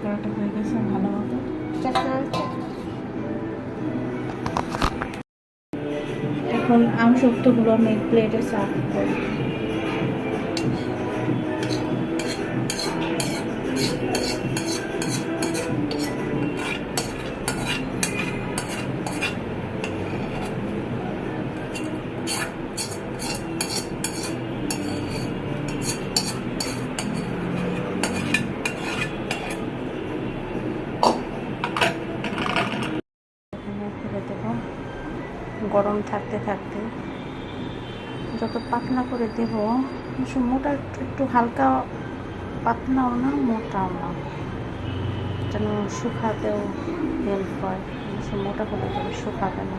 করাটা হয়ে গেছে ভালো মতো। এখন আমসত্ত্বগুলো আমি প্লেটে সার্ভ করি। গরম থাকতে থাকতে যত পাতলা করে দেব, মোটা একটু হালকা পাতলাও না মোটাও না, যেন শুকাতেও হেল্প হয়। মোটা হলে তবে শুকাবে না।